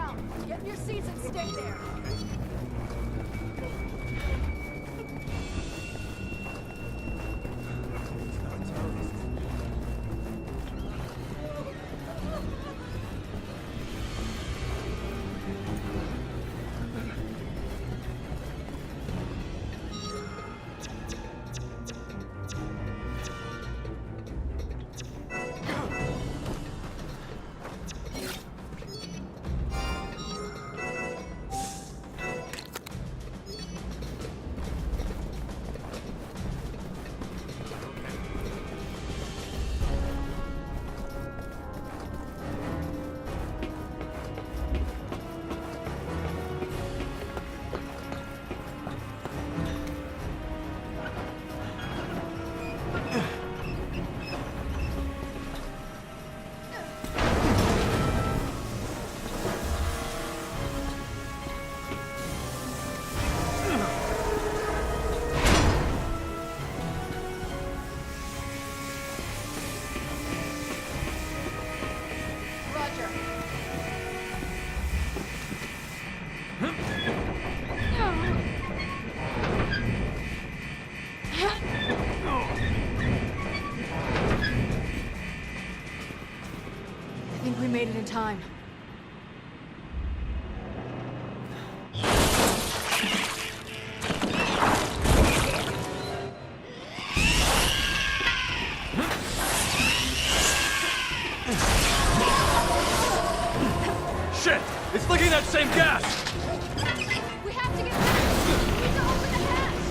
down. Get in your seats and stay there. I think we made it in time. Shit! It's leaking that same gas! We have to get back! We need to open the hatch!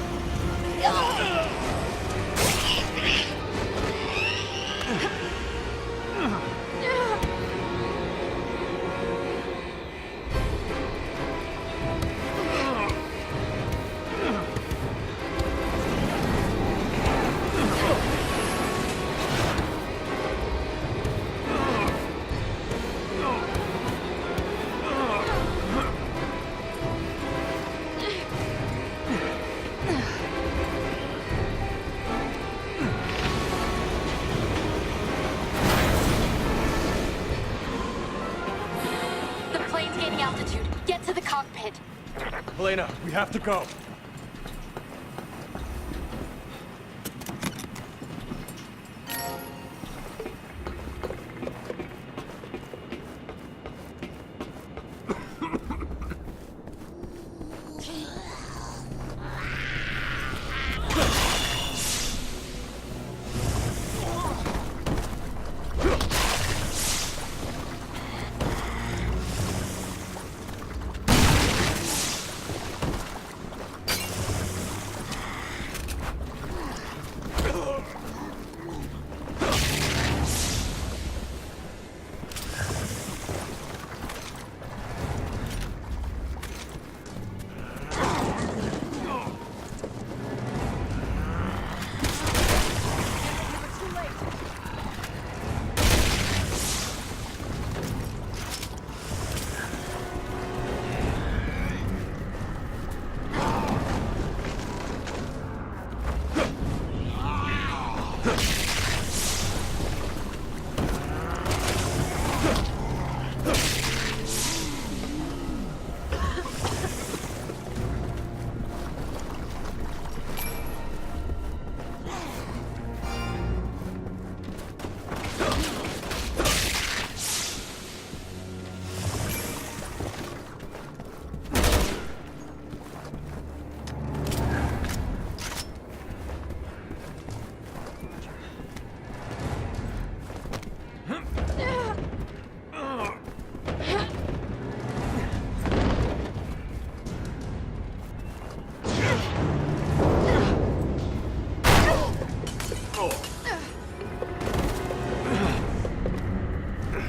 The plane's gaining altitude. Get to the cockpit. Helena, we have to go.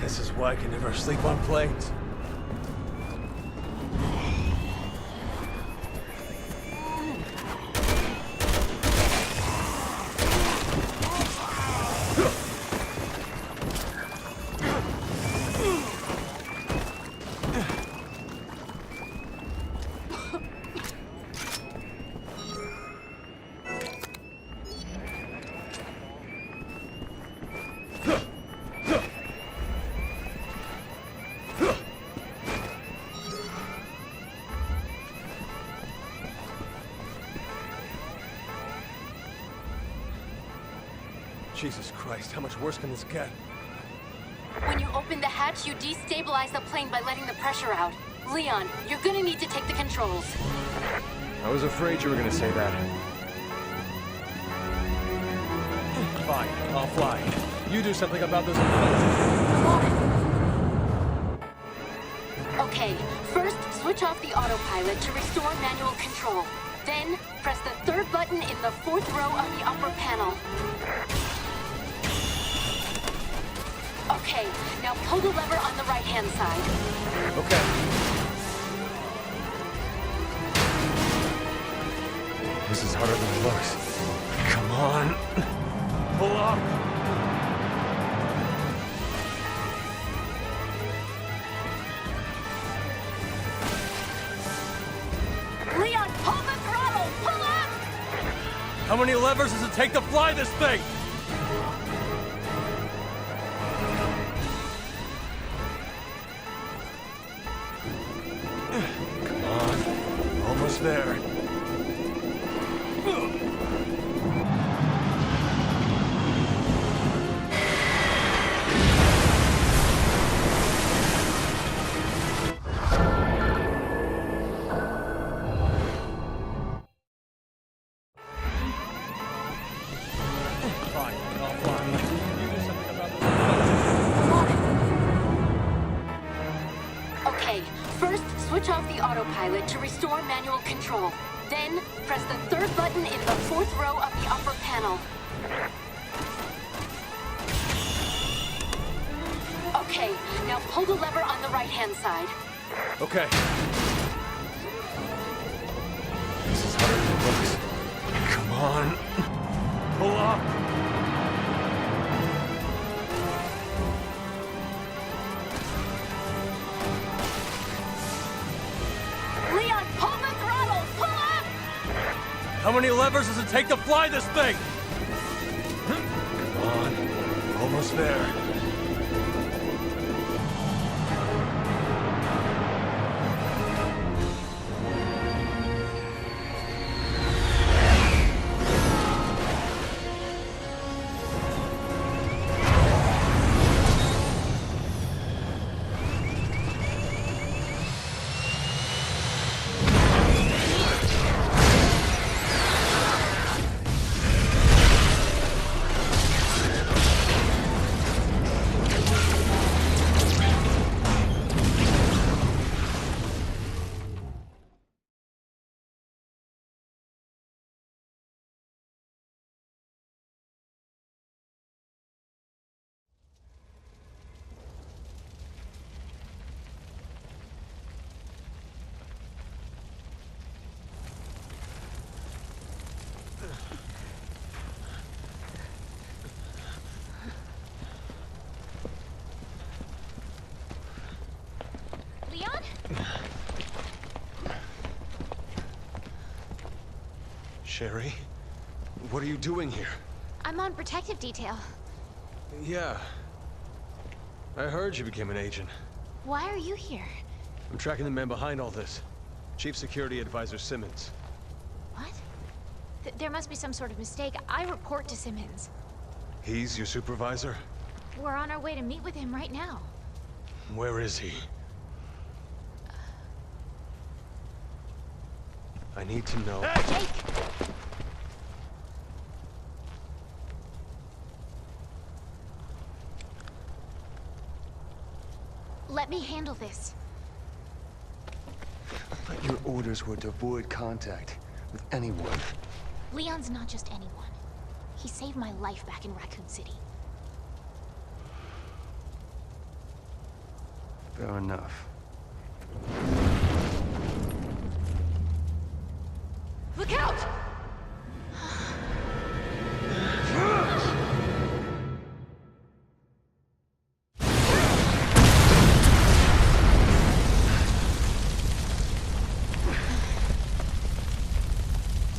This is why I can never sleep on planes. Jesus Christ, how much worse can this get? When you open the hatch, you destabilize the plane by letting the pressure out. Leon, you're gonna need to take the controls. I was afraid you were gonna say that. Fine, I'll fly. You do something about this. Okay, first switch off the autopilot to restore manual control. Then, press the third button in the fourth row of the upper panel. Okay, now pull the lever on the right-hand side. Okay. This is harder than it looks. Come on. Pull up. Leon, pull the throttle! Pull up! How many levers does it take to fly this thing? Come on. Almost there. Fine, I'll fly. You do something about this. Okay, first switch off the autopilot to restore manual control. Then, press the third button in the fourth row of the upper panel. Okay, now pull the lever on the right-hand side. Okay. This is harder than it looks. Come on. Pull up. Leon, pull the throttle! Pull up! How many levers does it take to fly this thing? Come on. Almost there. Leon? Sherry? What are you doing here? I'm on protective detail. Yeah. I heard you became an agent. Why are you here? I'm tracking the man behind all this. Chief Security Advisor Simmons. What? There must be some sort of mistake. I report to Simmons. He's your supervisor? We're on our way to meet with him right now. Where is he? I need to know. Jake! Let me handle this. But your orders were to avoid contact with anyone. Leon's not just anyone. He saved my life back in Raccoon City. Fair enough. Look out!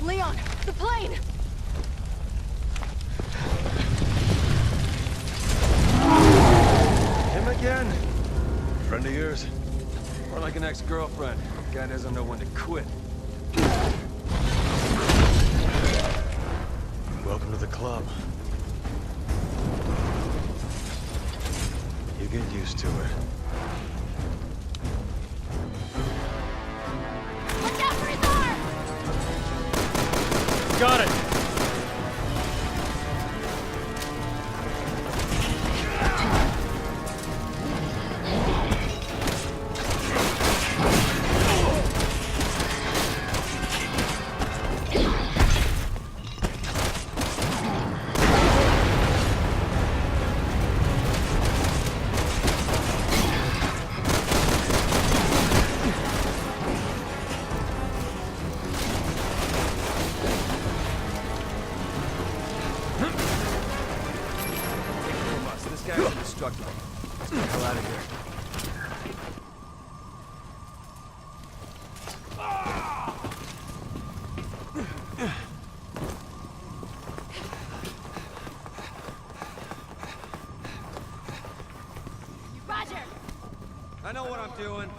Leon, the plane! Him again? Friend of yours? Or like an ex-girlfriend? Guy doesn't know when to quit. Welcome to the club. used to it. Watch out for his arm! Got it! This guy's indestructible. Let's get the hell out of here. Roger! I know what I'm doing.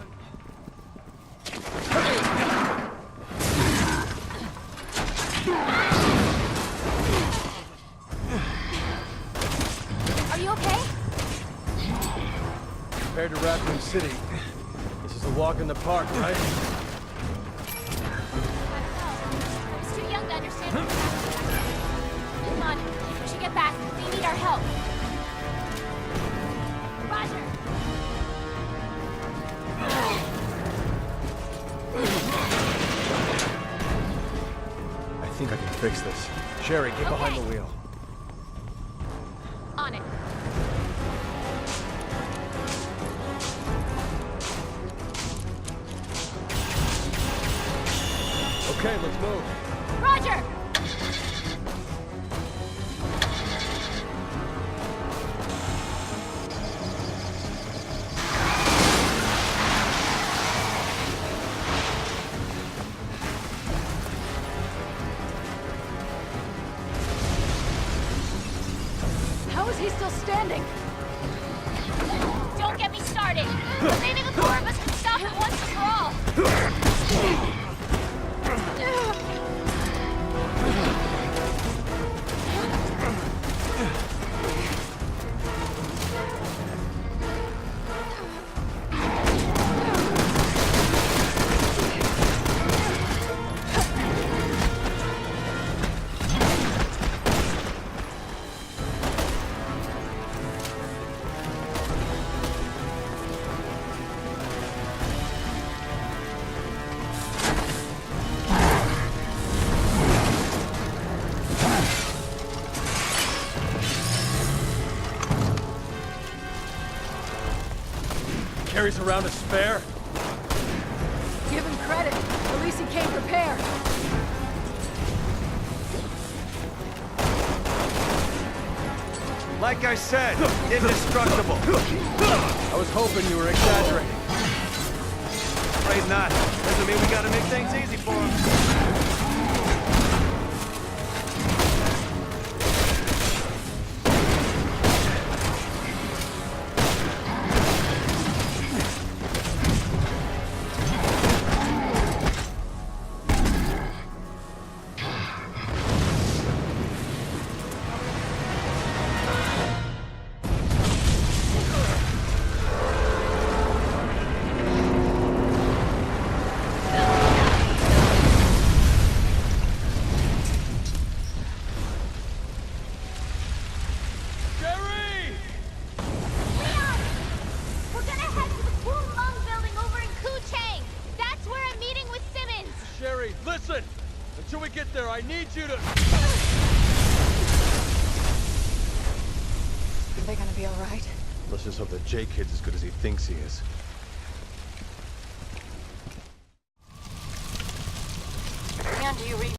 Are you okay? Compared to Raccoon City, this is a walk in the park, right? I was too young to understand what was happening. Come on, we should get back. They need our help. Roger! I think I can fix this. Sherry, get behind the Okay. wheel. On it. Okay, let's move. Roger! How is he still standing? Don't get me started! Maybe the four of us can stop it once and for all! Carries around a spare? Give him credit. At least he came prepared. Like I said, indestructible. I was hoping you were exaggerating. Afraid not. Doesn't mean we gotta make things easy for him. Sherry! Leon! We're gonna head to the Wu Lung building over in Kuchang! That's where I'm meeting with Simmons! Sherry, listen! Until we get there, I need you to... Are they gonna be all right? Let's just hope that Jay Kid's as good as he thinks he is. Leon, do you read?